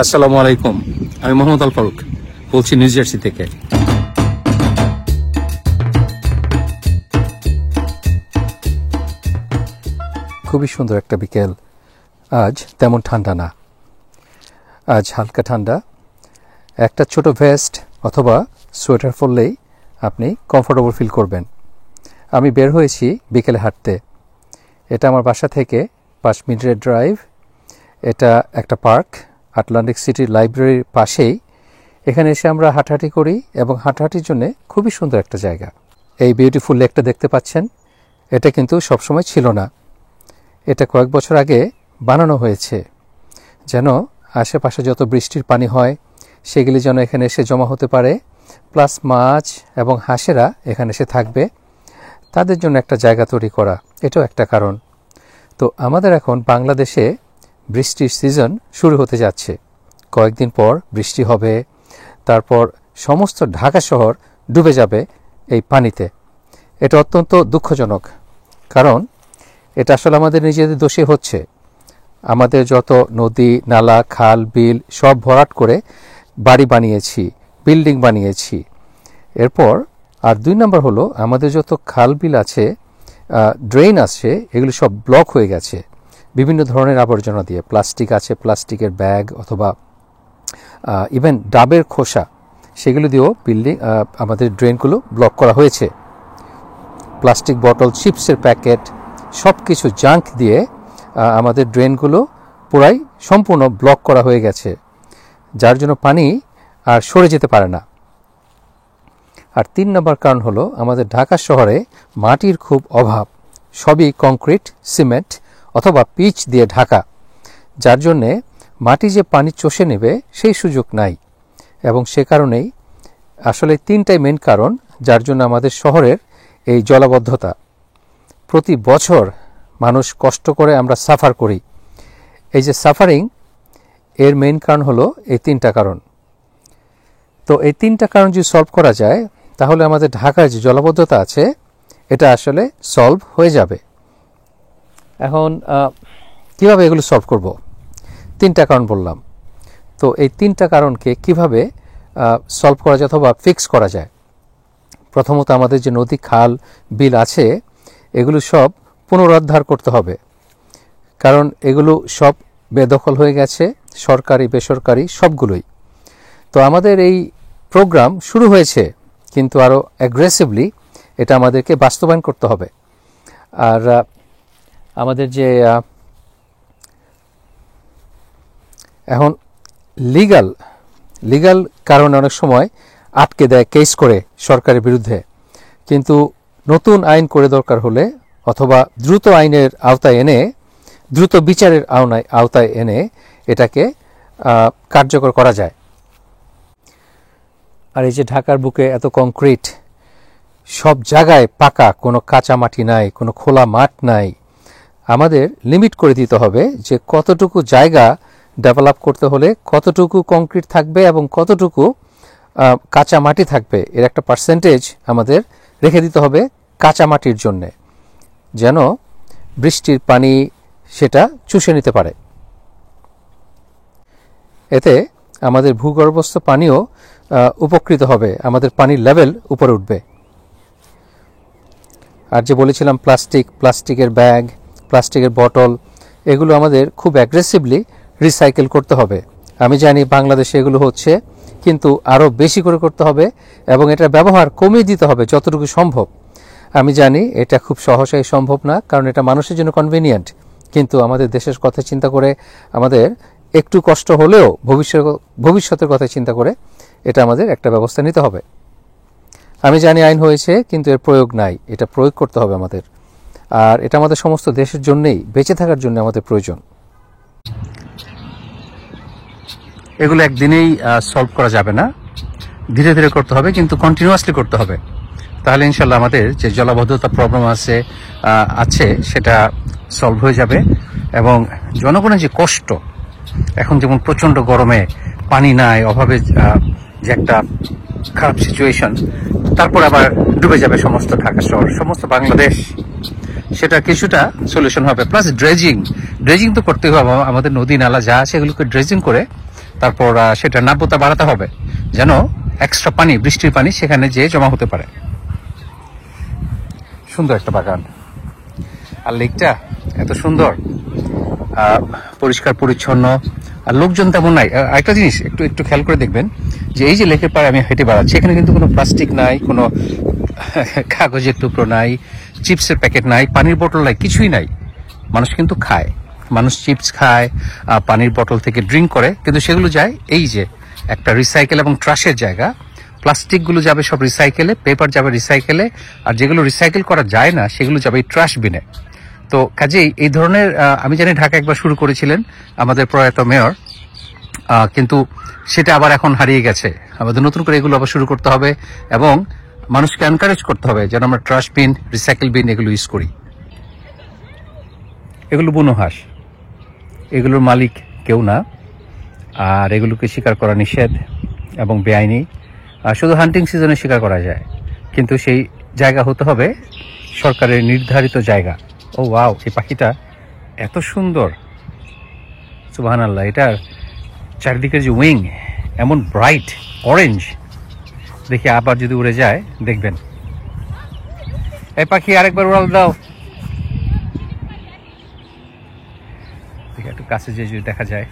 আসসালামু আলাইকুম। আমি মোহাম্মদ আল ফারুক বলছি নিউ জার্সি থেকে। খুবই সুন্দর একটা বিকেল। আজ তেমন ঠান্ডা না, আজ হালকা ঠান্ডা। একটা ছোট ভেস্ট অথবা সোয়েটার পরলেই আপনি কমফোর্টেবল ফিল করবেন। আমি বের হয়েছি বিকেলে হাঁটতে। এটা আমার বাসা থেকে 5 মিনিটের ড্রাইভ। এটা একটা পার্ক, আটলান্টিক সিটি লাইব্রেরির পাশেই। এখানে এসে আমরা হাঁটাহাঁটি করি এবং হাঁটাহাঁটির জন্য খুবই সুন্দর একটা জায়গা। এই বিউটিফুল লেকটা দেখতে পাচ্ছেন, এটা কিন্তু সবসময় ছিল না। এটা কয়েক বছর আগে বানানো হয়েছে যেন আশেপাশে যত বৃষ্টির পানি হয় সেগুলি যেন এখানে এসে জমা হতে পারে, প্লাস মাছ এবং হাঁসেরা এখানে এসে থাকবে, তাদের জন্য একটা জায়গা তৈরি করা, এটাও একটা কারণ। তো আমাদের এখন বাংলাদেশে বৃষ্টির সিজন শুরু হতে যাচ্ছে। কয়েকদিন পর বৃষ্টি হবে, তারপর সমস্ত ঢাকা শহর ডুবে যাবে এই পানিতে। এটা অত্যন্ত দুঃখজনক, কারণ এটা আসলে আমাদের নিজেদের দোষে হচ্ছে। আমাদের যত নদী, নালা, খাল, বিল সব ভরাট করে বাড়ি বানিয়েছি, বিল্ডিং বানিয়েছি। এরপর আর 2 নম্বর হলো, আমাদের যত খাল বিল আছে, ড্রেন আছে, এগুলো সব ব্লক হয়ে গেছে বিভিন্ন ধরনের আবর্জনা দিয়ে। প্লাস্টিক আছে, প্লাস্টিকের ব্যাগ অথবা ইভেন ডাবের খোসা, সেগুলো দিয়েও বিল্ডিং আমাদের ড্রেনগুলো ব্লক করা হয়েছে। প্লাস্টিক বোতল, চিপসের প্যাকেট, সব কিছু জাঙ্ক দিয়ে আমাদের ড্রেনগুলো পুরাই সম্পূর্ণ ব্লক করা হয়ে গেছে, যার জন্য পানি আর সরে যেতে পারে না। আর 3 নম্বর কারণ হলো, আমাদের ঢাকা শহরে মাটির খুব অভাব। সবই কংক্রিট, সিমেন্ট অথবা পিচ দিয়ে ঢাকা, যার জন্যে মাটি যে পানি চষে নেবে সেই সুযোগ নাই। এবং সে কারণেই আসলে 3টাই মেন কারণ যার জন্য আমাদের শহরের এই জলাবদ্ধতা। প্রতি বছর মানুষ কষ্ট করে আমরা সাফার করি। এই যে সাফারিং, এর মেইন কারণ হলো এই 3টা কারণ। তো এই 3টা কারণ যদি সলভ করা যায়, তাহলে আমাদের ঢাকার যে জলাবদ্ধতা আছে এটা আসলে সলভ হয়ে যাবে। এখন কিভাবে এগুলো সলভ করব? 3টা কারণ বললাম। তো এই 3টা কারণকে কিভাবে সলভ করা যায় অথবা ফিক্স করা যায়? প্রথমত, আমাদের যে নদী, খাল, বিল আছে, এগুলো সব পুনরুদ্ধার করতে হবে, কারণ এগুলো সব বেদখল হয়ে গেছে, সরকারি বেসরকারি সবগুলোই। তো আমাদের এই প্রোগ্রাম শুরু হয়েছে, কিন্তু আরও অ্যাগ্রেসিভলি এটা আমাদেরকে বাস্তবায়ন করতে হবে। আর আমাদের যে এখন লিগাল কারণে অনেক সময় আটকে দেয় কেস করে সরকারের বিরুদ্ধে, কিন্তু নতুন আইন করে দরকার হলে অথবা দ্রুত আইনের আওতায় এনে, দ্রুত বিচারের আওতায় এনে এটাকে কার্যকর করা যায়। আর এই যে ঢাকার বুকে এত কংক্রিট, সব জায়গায় পাকা, কোনো কাঁচা মাটি নাই, কোনো খোলা মাঠ নাই। আমাদের লিমিট করে দিতে হবে যে কতটুকু জায়গা ডেভেলপ করতে হলে কতটুকু কংক্রিট থাকবে এবং কতটুকু কাঁচা মাটি থাকবে, এর একটা পার্সেন্টেজ আমাদের রেখে দিতে হবে কাঁচা মাটির জন্যে, যেন বৃষ্টির পানি সেটা চুষে নিতে পারে। এতে আমাদের ভূগর্ভস্থ পানিও উপকৃত হবে, আমাদের পানির লেভেল উপরে উঠবে। আর যে বলেছিলাম প্লাস্টিকের ব্যাগ, প্লাস্টিকের বোতল, এগুলো আমাদের খুব অ্যাগ্রেসিভলি রিসাইকেল করতে হবে। আমি জানি বাংলাদেশে এগুলো হচ্ছে, কিন্তু আরও বেশি করে করতে হবে এবং এটার ব্যবহার কমিয়ে দিতে হবে যতটুকু সম্ভব। আমি জানি এটা খুব সহসাই সম্ভব না, কারণ এটা মানুষের জন্য কনভিনিয়েন্ট, কিন্তু আমাদের দেশের কথা চিন্তা করে, আমাদের একটু কষ্ট হলেও ভবিষ্যতের কথা চিন্তা করে এটা আমাদের একটা ব্যবস্থা নিতে হবে। আমি জানি আইন হয়েছে, কিন্তু এর প্রয়োগ নাই, এটা প্রয়োগ করতে হবে আমাদের। আর এটা আমাদের সমস্ত দেশের জন্যই, বেঁচে থাকার জন্য আমাদের প্রয়োজন। এগুলো একদিনেই সলভ করা যাবে না, ধীরে ধীরে করতে হবে, কিন্তু কন্টিনিউয়াসলি করতে হবে। তাহলে ইনশাল্লাহ আমাদের যে জলাবদ্ধতা প্রবলেম আছে সেটা সলভ হয়ে যাবে। এবং জনগণের যে কষ্ট, এখন যেমন প্রচণ্ড গরমে পানি নাই, অভাবে যে একটা খারাপ সিচুয়েশন, তারপর আবার ডুবে যাবে সমস্ত ঢাকা শহর, সমস্ত বাংলাদেশ, সেটা কিছুটা সলিউশন হবে। প্লাস ড্রেজিং তো করতে হবে, আমাদের নদী নালা যা আছে এগুলোকে ড্রেজিং করে তারপর সেটা নাব্যতা বাড়াতে হবে যেন এক্সট্রা পানি, বৃষ্টির পানি সেখানে যেয়ে জমা হতে পারে। সুন্দর একটা বাগান, আর লেকটা এত সুন্দর, পরিষ্কার পরিচ্ছন্ন, আর লোকজন তেমন নাই। একটা জিনিস একটু খেয়াল করে দেখবেন যে এই যে লেকের পাড়ে আমি হেঁটে বেড়াচ্ছি, এখানে কিন্তু কোনো প্লাস্টিক নাই, কোনো কাগজের টুকরো নাই, চিপসের প্যাকেট নাই, পানির বোতল নাই, কিছুই নাই। মানুষ কিন্তু খায়, মানুষ চিপস খায়, পানির বোতল থেকে ড্রিঙ্ক করে, কিন্তু সেগুলো যায় এই যে একটা রিসাইকেল এবং ট্রাশের জায়গা। প্লাস্টিকগুলো যাবে সব রিসাইকেলে, পেপার যাবে রিসাইকেলে, আর যেগুলো রিসাইকেল করা যায় না সেগুলো যাবে এই ট্রাশ বিনে। তো কাজেই এই ধরনের, আমি জানি ঢাকা একবার শুরু করেছিলেন আমাদের প্রয়াত মেয়র, কিন্তু সেটা আবার এখন হারিয়ে গেছে। আমাদের নতুন করে এগুলো আবার শুরু করতে হবে এবং মানুষকে এনকারেজ করতে হবে যেন আমরা ট্রাশ বিন, রিসাইকেল বিন এগুলো ইউজ করি। এগুলো বুনো হাঁস, এগুলোর মালিক কেউ না, আর এগুলোকে শিকার করা নিষেধ এবং বেআইনি। শুধু হান্টিং সিজনে শিকার করা যায়, কিন্তু সেই জায়গা হতে হবে সরকারের নির্ধারিত জায়গা। ও ওয়াও, এই পাখিটা এত সুন্দর, সুবহানাল্লাহ। এটার চারিদিকের যে উইং এমন ব্রাইট অরেঞ্জ, দেখি আবার যদি উড়ে যায় দেখবেন। এই পাখি আরেকবার উড়াল দাও, দেখি একটু কাছে যে যদি দেখা যায়।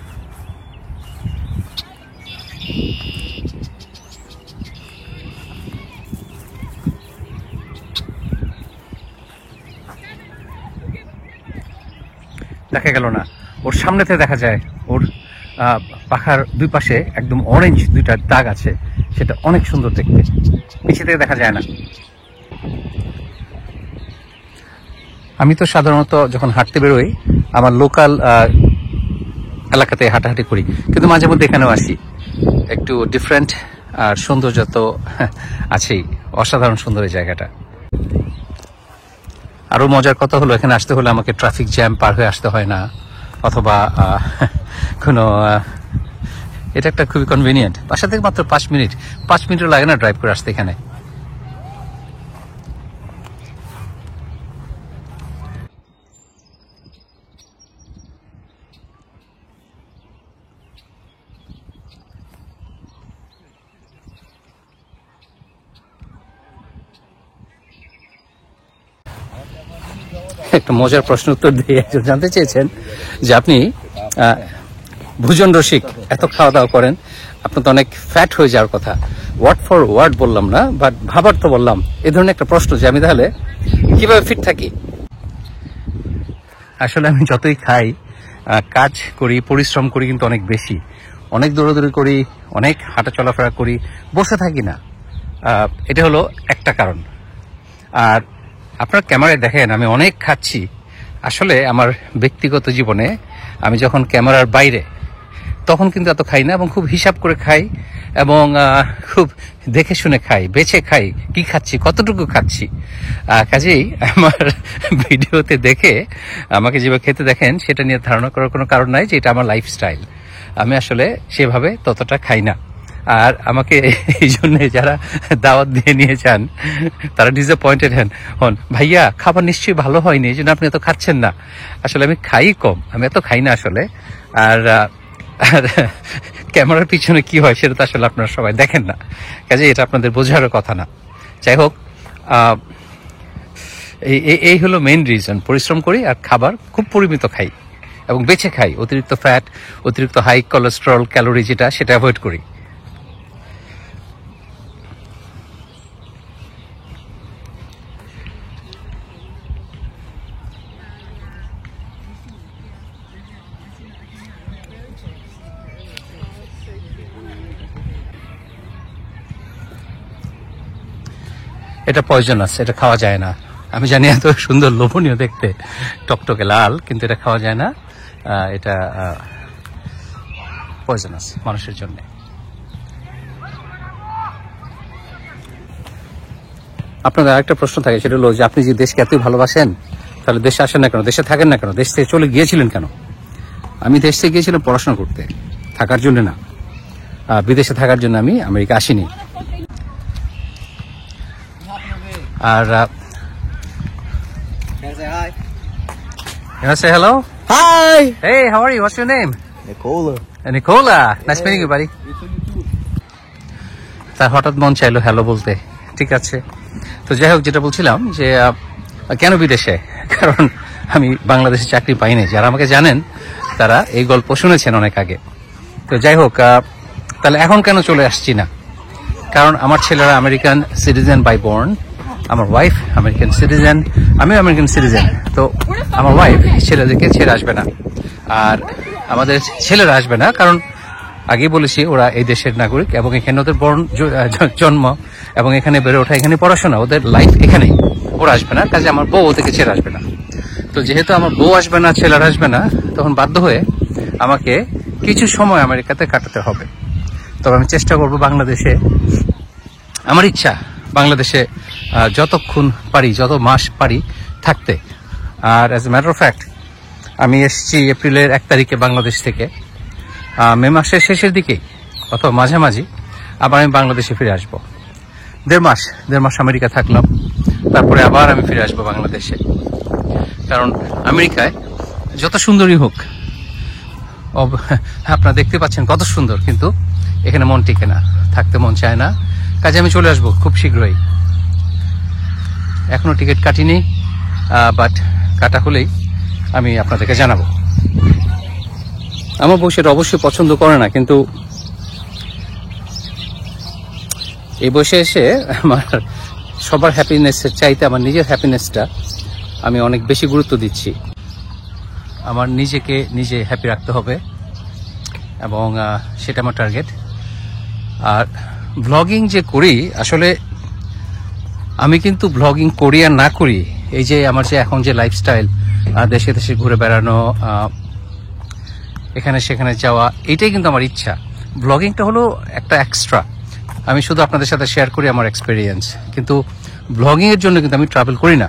দেখা গেল না, ওর সামনেতে দেখা যায়, ওর পাখার দুই পাশে একদম অরেঞ্জ দুইটা দাগ আছে, সেটা অনেক সুন্দর দেখতে, পিছিয়ে থেকে দেখা যায় না। আমি তো সাধারণত যখন হাঁটতে বেরোই আমার লোকাল এলাকাতে হাঁটাহাঁটি করি, কিন্তু মাঝে মধ্যে এখানেও আসি, একটু ডিফারেন্ট, আর সৌন্দর্য তো আছেই, অসাধারণ সুন্দর এই জায়গাটা। আরো মজার কথা হলো এখানে আসতে হলে আমাকে ট্রাফিক জ্যাম পার হয়ে আসতে হয় না, অথবা কোনো, এটা একটা খুবই কনভিনিয়েন্ট। বাসা থেকে মাত্র 5 মিনিটও লাগে না ড্রাইভ করে আসতে এখানে। একটা মজার প্রশ্ন উত্তর দিয়ে একজন জানতে চেয়েছেন যে আপনি ভোজন রসিক, এত খাওয়া দাওয়া করেন, আপনার তো অনেক ফ্যাট হয়ে যাওয়ার কথা। ওয়ার্ড ফর ওয়ার্ড বললাম না, বাট ভাবার তো বললাম। এ ধরনের একটা প্রশ্ন যে আমি তাহলে কিভাবে ফিট থাকি। আসলে আমি যতই খাই, কাজ করি, পরিশ্রম করি কিন্তু অনেক বেশি, অনেক দৌড়াদৌড়ি করি, অনেক হাঁটা চলাফেরা করি, বসে থাকি না। এটা হলো একটা কারণ। আর আপনার ক্যামেরায় দেখেন আমি অনেক খাচ্ছি, আসলে আমার ব্যক্তিগত জীবনে আমি যখন ক্যামেরার বাইরে তখন কিন্তু এত খাই না, এবং খুব হিসাব করে খাই, এবং খুব দেখে শুনে খাই, বেছে খাই, কি খাচ্ছি, কতটুকু খাচ্ছি। কাজেই আমার ভিডিওতে দেখে আমাকে যেভাবে খেতে দেখেন সেটা নিয়ে ধারণা করার কোনো কারণ নাই যে এটা আমার লাইফস্টাইল। আমি আসলে সেভাবে ততটা খাই না। আর আমাকে এই জন্য যারা দাওয়াত দিয়ে নিয়ে যান তারা ডিসঅ্যাপয়েন্টেড হন, ভাইয়া খাবার নিশ্চয়ই ভালো হয়নি এই জন্য আপনি এত খাচ্ছেন না। আসলে আমি খাই কম, আমি এত খাই না আসলে। আর ক্যামেরার পিছনে কি হয় সেটা তো আসলে আপনারা সবাই দেখেন না, কাজে এটা আপনাদের বোঝার কথা না। যাই হোক, এই হলো মেইন রিজন। পরিশ্রম করি আর খাবার খুব পরিমিত খাই এবং বেছে খাই। অতিরিক্ত ফ্যাট, অতিরিক্ত হাই কোলেস্টেরল, ক্যালোরি যেটা, সেটা অ্যাভয়েড করি। এটা পয়জনাস, এটা খাওয়া যায় না। আমি জানি এত সুন্দর লোভনীয় দেখতে, টকটকে লাল, কিন্তু এটা খাওয়া যায় না। এটা পয়জনাস মানুষের জন্য। আপনাদের আরেকটা প্রশ্ন থাকে, সেটা হলো যে আপনি যে দেশকে এতই ভালোবাসেন তাহলে দেশে আসেন না কেন, দেশে থাকেন না কেন, দেশ থেকে চলে গিয়েছিলেন কেন? আমি দেশ থেকে গিয়েছিলাম পড়াশোনা করতে, থাকার জন্য না। বিদেশে থাকার জন্য আমি আমেরিকা আসিনি। আর Say hi. you want to say hello? Hi. Hey, how are you? What's your name? Nicola. Nicola, nice meeting you, buddy. তার হঠাৎ মন চাইলো হ্যালো বলতে, ঠিক আছে। তো যাই হোক, যেটা বলছিলাম যে কেন বিদেশে, কারণ আমি বাংলাদেশে চাকরি পাইনি। যারা আমাকে জানেন তারা এই গল্প শুনেছেন অনেক আগে। তো যাই হোক, তাহলে এখন কেন চলে আসছি না, কারণ আমার ছেলেরা আমেরিকান সিটিজেন বাই বর্ন, আমার ওয়াইফ আমেরিকান সিটিজেন, আমিও আমেরিকান সিটিজেন। তো আমার ওয়াইফ ছেলেদেরকে ছেড়ে আসবে না, আর আমাদের ছেলেরা আসবে না, কারণ আগেই বলেছি ওরা এই দেশের নাগরিক এবং এখানে ওদের জন্ম এবং এখানে বেড়ে ওঠা, এখানে পড়াশোনা, ওদের লাইফ এখানেই। ওরা আসবে না, কাজে আমার বউ ওদেরকে ছেড়ে আসবে না। তো যেহেতু আমার বউ আসবে না, ছেলেরা আসবে না, তখন বাধ্য হয়ে আমাকে কিছু সময় আমেরিকাতে কাটাতে হবে। তবে আমি চেষ্টা করব বাংলাদেশে, আমার ইচ্ছা বাংলাদেশে যতক্ষণ পারি, যত মাস পারি থাকতে। আর as a matter of fact আমি এসেছি এপ্রিলের 1 তারিখে বাংলাদেশ থেকে। মে মাসের শেষের দিকে অথবা মাঝামাঝি আবার আমি বাংলাদেশে ফিরে আসবো। দেড় মাস আমেরিকা থাকলাম, তারপরে আবার আমি ফিরে আসবো বাংলাদেশে। কারণ আমেরিকায় যত সুন্দরই হোক, আপনারা দেখতে পাচ্ছেন কত সুন্দর, কিন্তু এখানে মন টিকে না, থাকতে মন চায় না। কাজে আমি চলে আসবো খুব শীঘ্রই। এখনো টিকিট কাটিনি, বাট কাটা হলেই আমি আপনাদেরকে জানাবো। আমার বউ সেটা অবশ্যই পছন্দ করে না, কিন্তু এই বয়সে এসে আমার সবার হ্যাপিনেসের চাইতে আমার নিজের হ্যাপিনেসটা আমি অনেক বেশি গুরুত্ব দিচ্ছি। আমার নিজেকে নিজে হ্যাপি রাখতে হবে এবং সেটা আমার টার্গেট। আর ব্লগিং যে করি, আসলে আমি কিন্তু ব্লগিং করি আর না করি, এই যে আমার যে এখন যে লাইফস্টাইল, দেশে দেশে ঘুরে বেড়ানো, এখানে সেখানে যাওয়া, এটাই কিন্তু আমার ইচ্ছা। ব্লগিংটা হলো একটা এক্সট্রা, আমি শুধু আপনাদের সাথে শেয়ার করি আমার এক্সপিরিয়েন্স, কিন্তু ব্লগিং এর জন্য কিন্তু আমি ট্রাভেল করি না।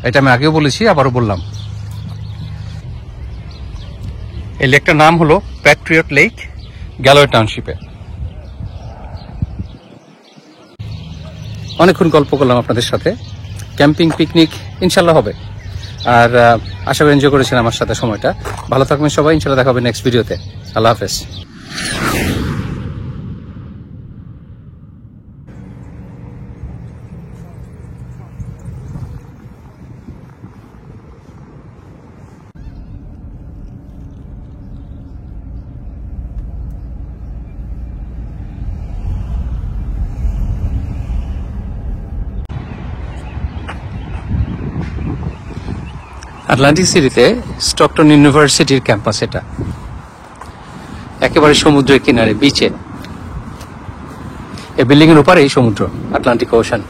এটা আমি আগেও বলেছি, আবারও বললাম। এই লেকটার নাম হলো প্যাট্রিয়ট লেক, গ্যালোওয়ে টাউনশিপে। অনেকক্ষণ গল্প করলাম আপনাদের সাথে। ক্যাম্পিং, পিকনিক ইনশাল্লাহ হবে। আর আশা করি এনজয় করেছেন আমার সাথে সময়টা। ভালো থাকবেন সবাই, ইনশাল্লাহ দেখা হবে নেক্সট ভিডিওতে। আল্লাহ হাফেজ। আটলান্টিক সিটিতে স্টকটন ইউনিভার্সিটির ক্যাম্পাস, এটা একেবারে সমুদ্রের কিনারে, বিচে। এই বিল্ডিং এর উপরেই সমুদ্র, আটলান্টিক ওশান।